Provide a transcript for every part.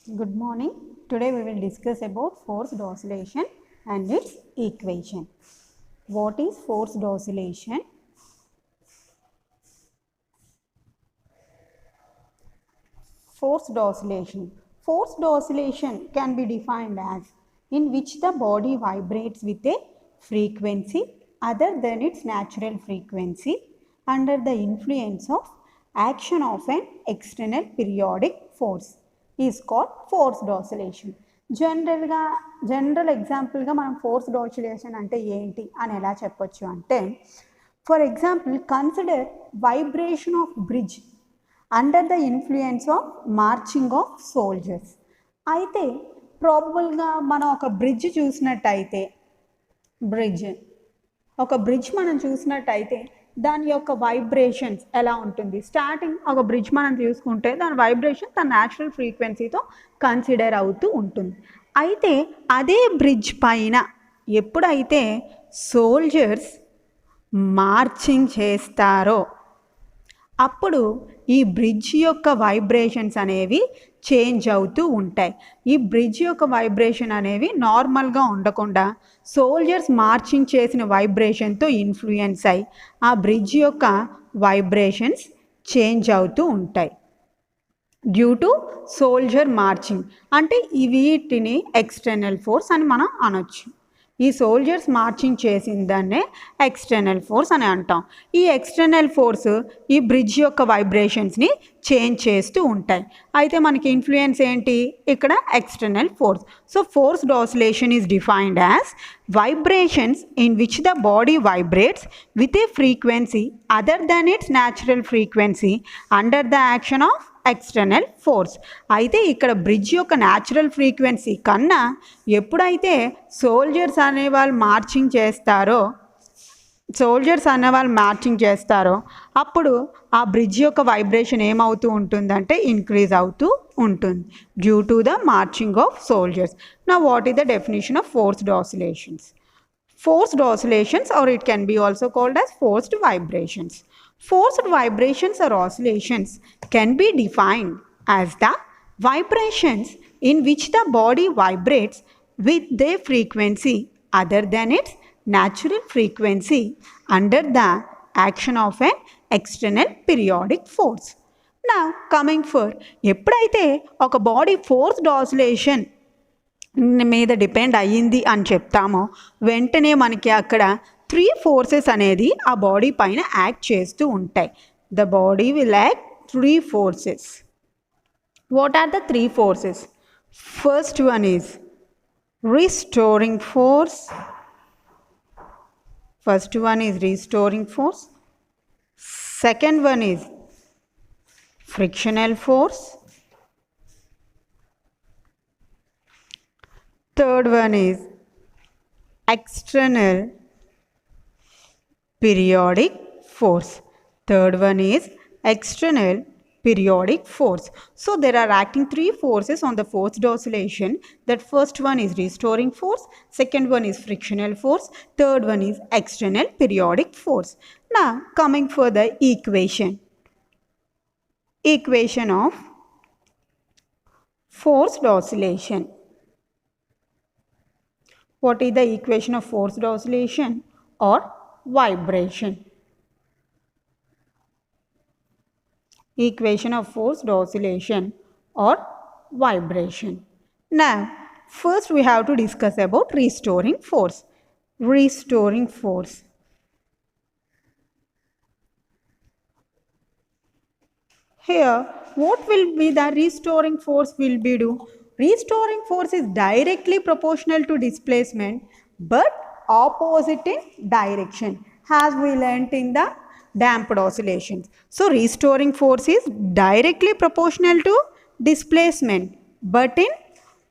Good morning. Today we will discuss about forced oscillation and its equation. What is forced oscillation? Forced oscillation. Forced oscillation can be defined as in which the body vibrates with a frequency other than its natural frequency under the influence of action of an external periodic force is called forced oscillation. General ఎగ్జాంపుల్గా మనం forced oscillation అంటే ఏంటి అని ఎలా చెప్పొచ్చు అంటే, for example consider vibration of bridge under the influence of marching of soldiers. అయితే ప్రాబబుల్గా మనం ఒక బ్రిడ్జ్ చూసినట్టయితే మనం చూసినట్టయితే దాని యొక్క వైబ్రేషన్స్ ఎలా ఉంటుంది? స్టార్టింగ్ ఒక బ్రిడ్జ్ మనం చూసుకుంటే దాని వైబ్రేషన్ తన న్యాచురల్ ఫ్రీక్వెన్సీతో కన్సిడర్ అవుతూ ఉంటుంది. అయితే అదే బ్రిడ్జ్ పైన ఎప్పుడైతే సోల్జర్స్ మార్చింగ్ చేస్తారో అప్పుడు ఈ బ్రిడ్జ్ యొక్క వైబ్రేషన్స్ అనేవి చేంజ్ అవుతూ ఉంటాయి. ఈ బ్రిడ్జ్ యొక్క వైబ్రేషన్ అనేవి నార్మల్గా ఉండకుండా సోల్జర్స్ మార్చింగ్ చేసిన వైబ్రేషన్తో ఇన్ఫ్లుయెన్స్ అయ్యి ఆ బ్రిడ్జ్ యొక్క వైబ్రేషన్స్ చేంజ్ అవుతూ ఉంటాయి డ్యూ టు సోల్జర్ మార్చింగ్. అంటే వీటిని ఎక్స్టర్నల్ ఫోర్స్ అని మనం అనొచ్చు. ఈ సోల్జర్స్ మార్చింగ్ చేసిన దాన్నే ఎక్స్టర్నల్ ఫోర్స్ అని అంటాం. ఈ ఎక్స్టర్నల్ ఫోర్స్ ఈ బ్రిడ్జ్ యొక్క వైబ్రేషన్స్ని చేంజ్ చేస్తూ ఉంటాయి. అయితే మనకి ఇన్ఫ్లుయెన్స్ ఏంటి? ఇక్కడ external force. So forced oscillation is defined as vibrations in which the body vibrates with a frequency other than it's natural frequency under the action of external force. అయితే ఇక్కడ bridge యొక్క natural frequency కన్నా ఎప్పుడైతే soldiers అనేవాళ్ళు marching చేస్తారో అప్పుడు ఆ bridge యొక్క వైబ్రేషన్ ఏమవుతూ ఉంటుందంటే ఇంక్రీజ్ అవుతూ ఉంటుంది due to the marching of soldiers. Now what is the definition of forced oscillations? Forced oscillations, or it can be also called as forced vibrations. Forced vibrations or oscillations can be defined as the vibrations in which the body vibrates with their frequency other than its natural frequency under the action of an external periodic force. Now coming for ఎప్పుడైతే ఒక body forced oscillation మీద depend అయ్యింది అని చెప్తామో వెంటనే మనకి అక్కడ 3 forces అనేది ఆ బాడీ పైన యాక్ట్ చేస్తూ ఉంటాయి. The body will act 3 forces. What are the 3 forces? First one is restoring force. Second one is frictional force. Third one is external periodic force. So there are acting 3 forces on the forced oscillation. That first one is restoring force, second one is frictional force, third one is external periodic force. Now coming for the equation of forced oscillation. What is the equation of forced oscillation or vibration? Equation of forced oscillation or vibration. Now, first we have to discuss about restoring force. Here, what will be the restoring force will be do? Restoring force is directly proportional to displacement but opposite in direction, as we learnt in the damped oscillations. So restoring force is directly proportional to displacement but in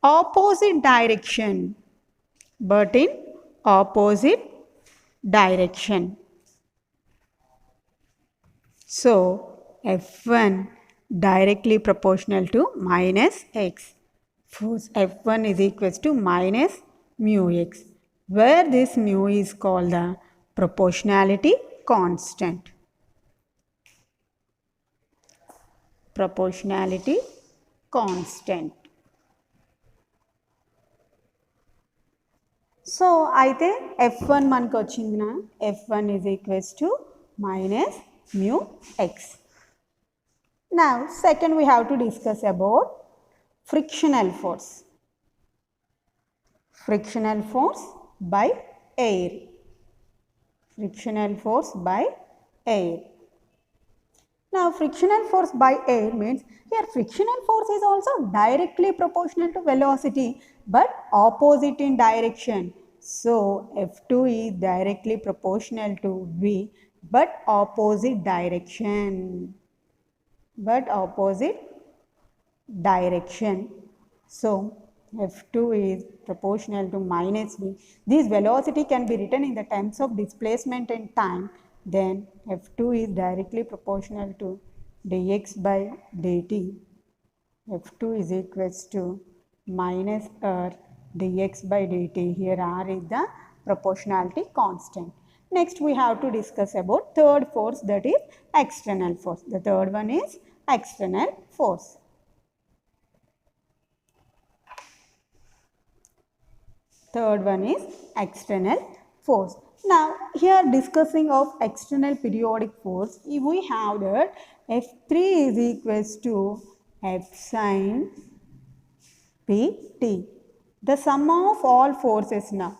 opposite direction. So F1 directly proportional to minus x. Force F1 is equals to minus mu x, where this mu is called the proportionality constant. So అయితే F1 మనకు వచ్చింది నా F1 is equals to minus mu x. Now second we have to discuss about frictional force. Frictional force by air. Frictional force by air. Now frictional force by air means here frictional force is also directly proportional to velocity but opposite in direction. So F2 is directly proportional to V but opposite direction. But opposite direction. So F2 is proportional to minus V. This velocity can be written in the terms of displacement and time. Then F2 is directly proportional to dx by dt. F2 is equals to minus r dx by dt. Here r is the proportionality constant. Next we have to discuss about third force, that is external force. The third one is external force. Third one is external force. Now here discussing of external periodic force, we have that F3 is equals to F sin Pt. The sum of all forces now.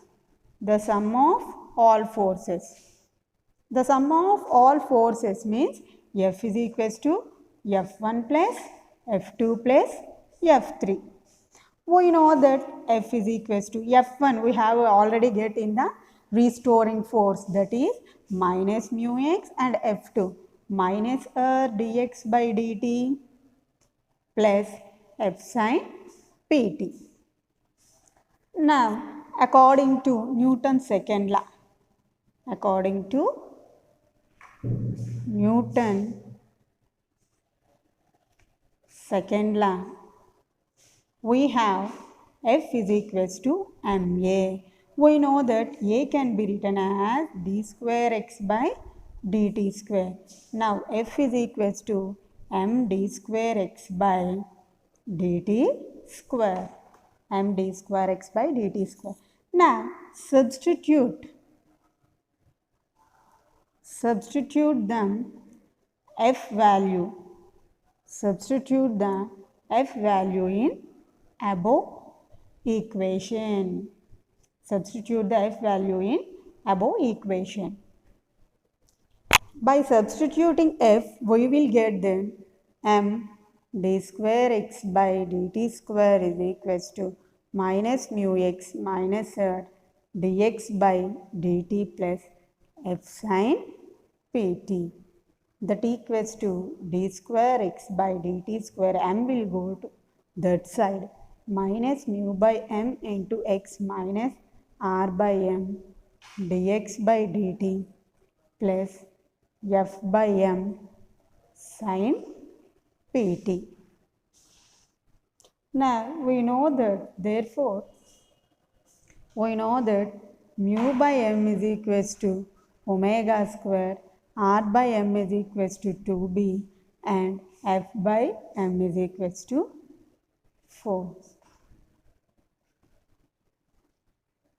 The sum of all forces. The sum of all forces means F is equals to F1 plus F2 plus F3. We know that F is equals to F1 we have already get in the restoring force, that is minus mu x, and F2 minus r dx by dt plus F sin Pt. Now according to Newton's second law, according to Newton's second law, we have F is equals to ma. We know that a can be written as d square x by dt square. Now F is equals to md square x by dt square. Md square x by dt square. Now substitute the F value. Substitute the F value in above equation. Substitute the F value in above equation. By substituting F, we will get then m d square x by dt square is equals to minus mu x minus r dx by dt plus F sin Pt. That equals to d square x by dt square, m will go to that side, minus mu by m into x minus r by m dx by dt plus f by m sin Pt. Now we know that, therefore we know that mu by m is equals to omega square, r by m is equals to 2b, and f by m is equals to 4.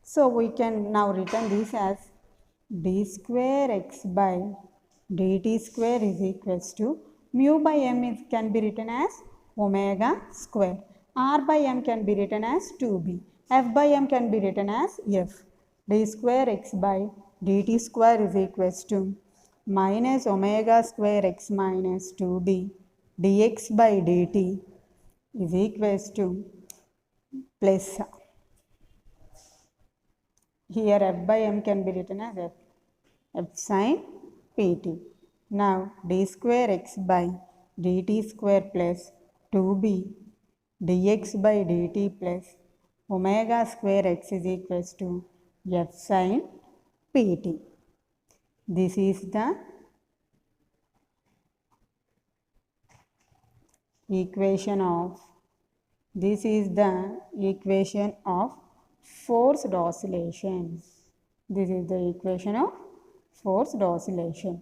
So we can now written this as d square x by dt square is equals to mu by m can be written as omega square, r by m can be written as 2b, f by m can be written as f. D square x by dt square is equals to minus omega square x minus 2b dx by dt is equals to plus, here f by m can be written as f sin Pt. Now d square x by dt square plus 2b dx by dt plus omega square x is equals to f sin Pt. This is the equation of forced oscillation. This is the equation of forced oscillation.